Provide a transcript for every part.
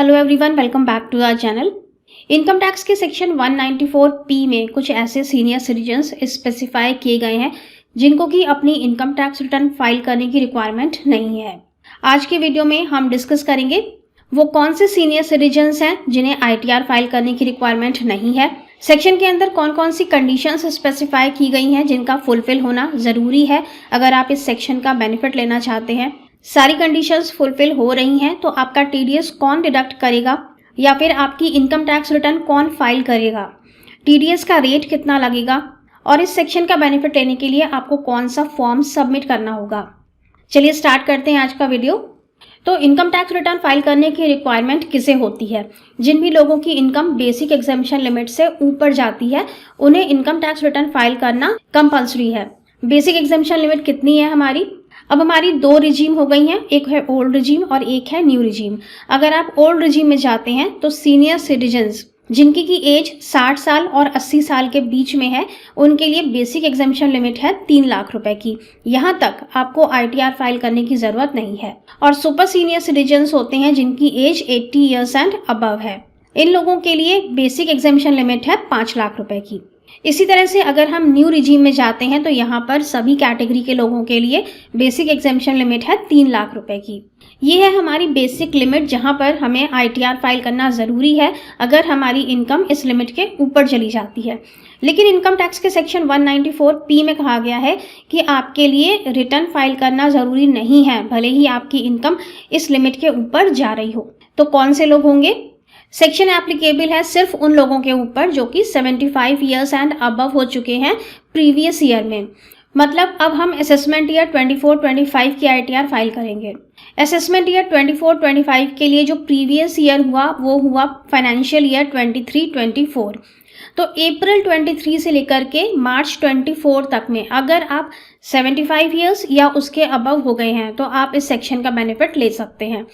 Hello everyone, welcome back to our channel. Income tax के section 194 में कुछ ऐसे सीनियर सिटीजन्स स्पेसिफाई किए गए हैं जिनको कि अपनी इनकम टैक्स रिटर्न फाइल करने की रिक्वायरमेंट नहीं है। आज के वीडियो में हम डिस्कस करेंगे वो कौन से सीनियर सिटीजन्स हैं जिन्हें ITR फाइल करने की रिक्वायरमेंट नहीं है, सेक्शन के अंदर कौन कौन सी कंडीशंस स्पेसिफाई की गई हैं जिनका फुलफिल होना ज़रूरी है अगर आप इस सेक्शन का बेनिफिट लेना चाहते हैं। सारी कंडीशंस फुलफिल हो रही हैं तो आपका TDS कौन डिडक्ट करेगा या फिर आपकी इनकम टैक्स रिटर्न कौन फाइल करेगा, TDS का रेट कितना लगेगा और इस सेक्शन का बेनिफिट लेने के लिए आपको कौन सा फॉर्म सबमिट करना होगा। चलिए स्टार्ट करते हैं आज का वीडियो। तो इनकम टैक्स रिटर्न फाइल करने की रिक्वायरमेंट किसे होती है? जिन भी लोगों की इनकम बेसिक एग्जेम्पशन लिमिट से ऊपर जाती है उन्हें इनकम टैक्स रिटर्न फाइल करना कंपल्सरी है। बेसिक एग्जेम्पशन लिमिट कितनी है हमारी? अब हमारी दो रिजीम हो गई हैं, एक है ओल्ड रिजीम और एक है न्यू रिजीम। अगर आप ओल्ड रिजीम में जाते हैं तो सीनियर सिटीजन्स जिनकी की एज 60 साल और 80 साल के बीच में है उनके लिए बेसिक एग्जेम्पशन लिमिट है 3 लाख रुपए की। यहाँ तक आपको ITR फाइल करने की ज़रूरत नहीं है। और सुपर सीनियर सिटीजन्स होते हैं जिनकी एज 80 ईयर्स एंड अबव है। इन लोगों के लिए बेसिक एग्जेम्पशन लिमिट है 5 लाख रुपए की। इसी तरह से अगर हम न्यू रिजीम में जाते हैं तो यहाँ पर सभी कैटेगरी के लोगों के लिए बेसिक एग्जेम्पशन लिमिट है 3 लाख रुपए की। ये है हमारी बेसिक लिमिट जहाँ पर हमें ITR फाइल करना ज़रूरी है अगर हमारी इनकम इस लिमिट के ऊपर चली जाती है। लेकिन इनकम टैक्स के सेक्शन 194P में कहा गया है कि आपके लिए रिटर्न फाइल करना ज़रूरी नहीं है भले ही आपकी इनकम इस लिमिट के ऊपर जा रही हो। तो कौन से लोग होंगे? सेक्शन एप्लीकेबल है सिर्फ उन लोगों के ऊपर जो कि 75 ईयर्स एंड अबव हो चुके हैं प्रीवियस ईयर में। मतलब अब हम असेसमेंट ईयर 24-25 की ITR फाइल करेंगे। असेसमेंट ईयर 24-25 के लिए जो प्रीवियस ईयर हुआ वो हुआ फाइनेंशियल ईयर 23-24। तो अप्रैल 23 से लेकर के मार्च 24 तक में अगर आप 75 ईयर्स या उसके अबव हो गए हैं तो आप इस सेक्शन का बेनिफिट ले सकते हैं।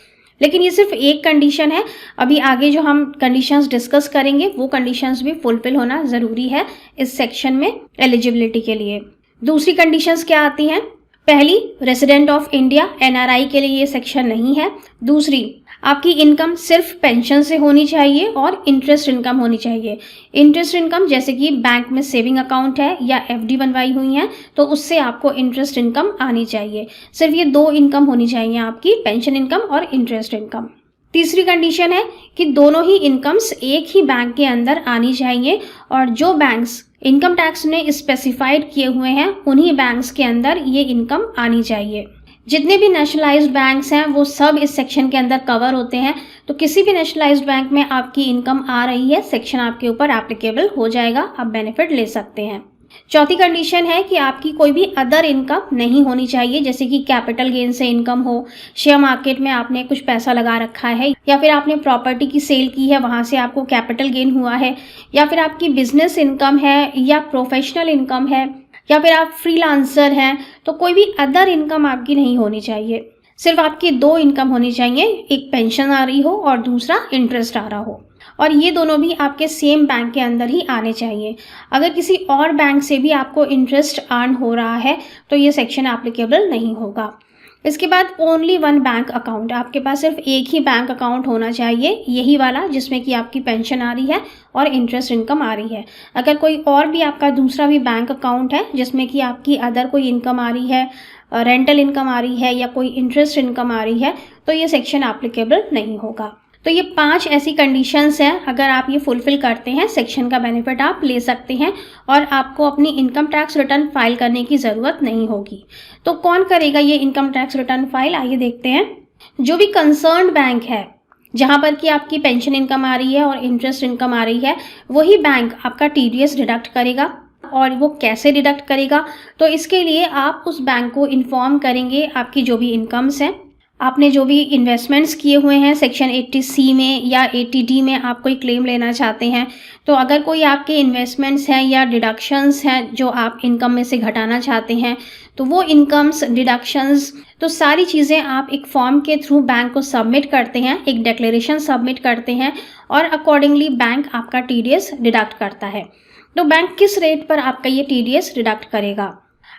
लेकिन ये सिर्फ एक कंडीशन है। अभी आगे जो हम कंडीशंस डिस्कस करेंगे वो कंडीशंस भी फुलफिल होना ज़रूरी है इस सेक्शन में एलिजिबिलिटी के लिए। दूसरी कंडीशंस क्या आती हैं? पहली, रेजिडेंट ऑफ इंडिया NRI के लिए ये सेक्शन नहीं है। दूसरी, आपकी इनकम सिर्फ पेंशन से होनी चाहिए और इंटरेस्ट इनकम होनी चाहिए। इंटरेस्ट इनकम जैसे कि बैंक में सेविंग अकाउंट है या FD बनवाई हुई है तो उससे आपको इंटरेस्ट इनकम आनी चाहिए। सिर्फ ये दो इनकम होनी चाहिए आपकी, पेंशन इनकम और इंटरेस्ट इनकम। तीसरी कंडीशन है कि दोनों ही इनकम्स एक ही बैंक के अंदर आनी चाहिए और जो बैंक्स इनकम टैक्स ने स्पेसिफाइड किए हुए हैं उन्हीं बैंक्स के अंदर ये इनकम आनी चाहिए। जितने भी नेशनलाइज्ड बैंक्स हैं वो सब इस सेक्शन के अंदर कवर होते हैं। तो किसी भी नेशनलाइज्ड बैंक में आपकी इनकम आ रही है, सेक्शन आपके ऊपर एप्लीकेबल हो जाएगा, आप बेनिफिट ले सकते हैं। चौथी कंडीशन है कि आपकी कोई भी अदर इनकम नहीं होनी चाहिए, जैसे कि कैपिटल गेन से इनकम हो, शेयर मार्केट में आपने कुछ पैसा लगा रखा है या फिर आपने प्रॉपर्टी की सेल की है वहाँ से आपको कैपिटल गेन हुआ है, या फिर आपकी बिजनेस इनकम है या प्रोफेशनल इनकम है या फिर आप फ्रीलांसर हैं। तो कोई भी अदर इनकम आपकी नहीं होनी चाहिए। सिर्फ आपकी दो इनकम होनी चाहिए, एक पेंशन आ रही हो और दूसरा इंटरेस्ट आ रहा हो, और ये दोनों भी आपके सेम बैंक के अंदर ही आने चाहिए। अगर किसी और बैंक से भी आपको इंटरेस्ट अर्न हो रहा है तो ये सेक्शन एप्लीकेबल नहीं होगा। इसके बाद ओनली वन बैंक अकाउंट, आपके पास सिर्फ एक ही बैंक अकाउंट होना चाहिए, यही वाला जिसमें कि आपकी पेंशन आ रही है और इंटरेस्ट इनकम आ रही है। अगर कोई और भी आपका दूसरा भी बैंक अकाउंट है जिसमें कि आपकी अदर कोई इनकम आ रही है, रेंटल इनकम आ रही है या कोई इंटरेस्ट इनकम आ रही है तो ये सेक्शन एप्लीकेबल नहीं होगा। तो ये 5 ऐसी कंडीशंस हैं, अगर आप ये फुलफिल करते हैं सेक्शन का बेनिफिट आप ले सकते हैं और आपको अपनी इनकम टैक्स रिटर्न फाइल करने की ज़रूरत नहीं होगी। तो कौन करेगा ये इनकम टैक्स रिटर्न फाइल? आइए देखते हैं। जो भी कंसर्न्ड बैंक है जहाँ पर कि आपकी पेंशन इनकम आ रही है और इंटरेस्ट इनकम आ रही है वही बैंक आपका TDS डिडक्ट करेगा। और वो कैसे डिडक्ट करेगा? तो इसके लिए आप उस बैंक को इन्फॉर्म करेंगे आपकी जो भी इनकम्स हैं, आपने जो भी इन्वेस्टमेंट्स किए हुए हैं सेक्शन 80C में या 80D में आप कोई क्लेम लेना चाहते हैं तो अगर कोई आपके इन्वेस्टमेंट्स हैं या डिडक्शंस हैं जो आप इनकम में से घटाना चाहते हैं तो वो इनकम्स, डिडक्शंस, तो सारी चीज़ें आप एक फॉर्म के थ्रू बैंक को सबमिट करते हैं, एक डिक्लेरेशन सबमिट करते हैं और अकॉर्डिंगली बैंक आपका TDS डिडक्ट करता है। तो बैंक किस रेट पर आपका ये TDS डिडक्ट करेगा?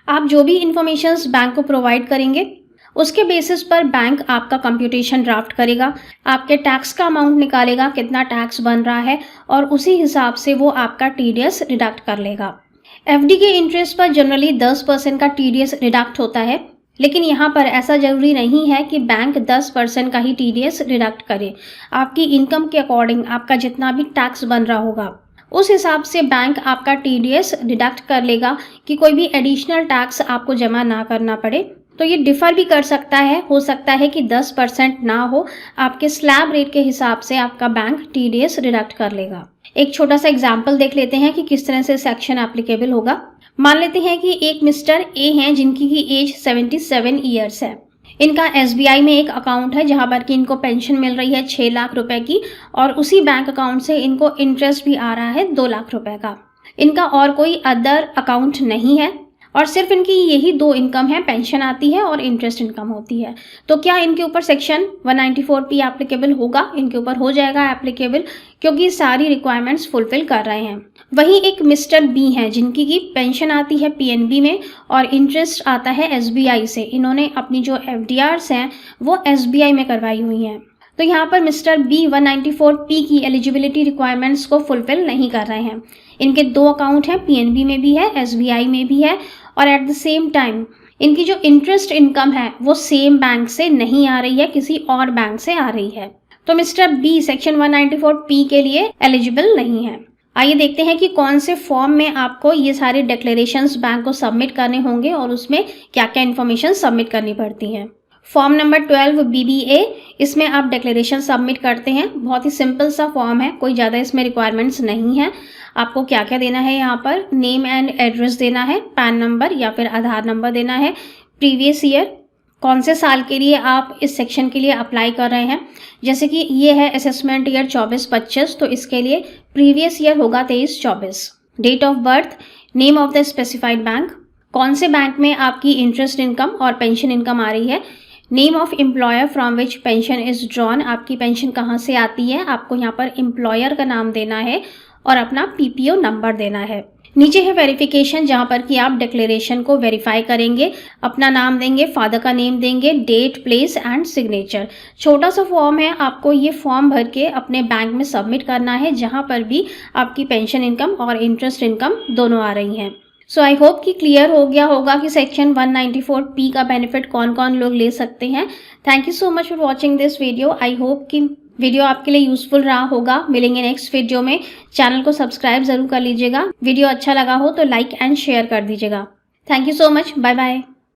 आप जो भी इंफॉर्मेशंस बैंक को प्रोवाइड करेंगे उसके बेसिस पर बैंक आपका कंप्यूटेशन ड्राफ्ट करेगा, आपके टैक्स का अमाउंट निकालेगा, कितना टैक्स बन रहा है, और उसी हिसाब से वो आपका टीडीएस डिडक्ट कर लेगा। एफडी के इंटरेस्ट पर जनरली 10% का टीडीएस डिडक्ट होता है, लेकिन यहाँ पर ऐसा जरूरी नहीं है कि बैंक 10% का ही टीडीएस डिडक्ट करे। आपकी इनकम के अकॉर्डिंग आपका जितना भी टैक्स बन रहा होगा उस हिसाब से बैंक आपका टीडीएस डिडक्ट कर लेगा कि कोई भी एडिशनल टैक्स आपको जमा ना करना पड़े। तो ये डिफ़र भी कर सकता है, हो सकता है कि 10% ना हो, आपके स्लैब रेट के हिसाब से आपका बैंक टीडीएस डिडक्ट कर लेगा। एक छोटा सा एग्जाम्पल देख लेते हैं कि किस तरह से सेक्शन एप्लीकेबल होगा। मान लेते हैं कि एक मिस्टर ए हैं जिनकी की एज 77 ईयर्स है। इनका एसबीआई में एक अकाउंट है जहां पर कि इनको पेंशन मिल रही है 6 लाख रुपए की, और उसी बैंक अकाउंट से इनको इंटरेस्ट भी आ रहा है 2 लाख रुपए का। इनका और कोई अदर अकाउंट नहीं है और सिर्फ इनकी यही 2 इनकम है, पेंशन आती है और इंटरेस्ट इनकम होती है। तो क्या इनके ऊपर सेक्शन 194P एप्लीकेबल होगा? इनके ऊपर हो जाएगा एप्लीकेबल, क्योंकि सारी रिक्वायरमेंट्स फुलफिल कर रहे हैं। वहीं एक मिस्टर बी हैं जिनकी की पेंशन आती है पीएनबी में और इंटरेस्ट आता है एसबीआई से। इन्होंने अपनी जो एफडीआर्स हैं वो एसबीआई में करवाई हुई हैं। तो यहाँ पर मिस्टर बी 194P की एलिजिबिलिटी रिक्वायरमेंट्स को फुलफिल नहीं कर रहे हैं। इनके 2 अकाउंट हैं, पीएनबी में भी है, एसबीआई में भी है, और एट द सेम टाइम इनकी जो इंटरेस्ट इनकम है वो सेम बैंक से नहीं आ रही है, किसी और बैंक से आ रही है। तो मिस्टर बी सेक्शन 194P के लिए एलिजिबल नहीं है। आइए देखते हैं कि कौन से फॉर्म में आपको ये सारे डिक्लेरेशंस बैंक को सबमिट करने होंगे और उसमें क्या क्या इन्फॉर्मेशन सबमिट करनी पड़ती हैं। फॉर्म नंबर 12 BBA, इसमें आप डिक्लेरेशन सबमिट करते हैं। बहुत ही सिंपल सा फॉर्म है, कोई ज़्यादा इसमें रिक्वायरमेंट्स नहीं है। आपको क्या क्या देना है, यहाँ पर नेम एंड एड्रेस देना है, पैन नंबर या फिर आधार नंबर देना है, प्रीवियस ईयर, कौन से साल के लिए आप इस सेक्शन के लिए अप्लाई कर रहे हैं। जैसे कि ये है असेसमेंट ईयर 24-25, तो इसके लिए प्रीवियस ईयर होगा 23-24। Date of birth, name of the specified bank, कौन से बैंक में आपकी इंटरेस्ट इनकम और पेंशन इनकम आ रही है, name of employer from which pension is drawn, आपकी पेंशन कहाँ से आती है, आपको यहाँ पर एम्प्लॉयर का नाम देना है और अपना पीपीओ नंबर देना है। नीचे है वेरिफिकेशन, जहाँ पर कि आप डिक्लेरेशन को वेरीफाई करेंगे, अपना नाम देंगे, फादर का नेम देंगे, डेट, प्लेस एंड सिग्नेचर। छोटा सा फॉर्म है, आपको ये फॉर्म भर के अपने बैंक में सबमिट करना है जहाँ पर भी आपकी पेंशन इनकम और इंटरेस्ट इनकम दोनों आ रही हैं। सो आई होप कि क्लियर हो गया होगा कि सेक्शन 194P का बेनिफिट कौन कौन लोग ले सकते हैं। Thank you so much for watching this video. I hope कि वीडियो आपके लिए यूजफुल रहा होगा। मिलेंगे नेक्स्ट वीडियो में। चैनल को सब्सक्राइब जरूर कर लीजिएगा। वीडियो अच्छा लगा हो तो लाइक एंड शेयर कर दीजिएगा। Thank you so much. Bye bye.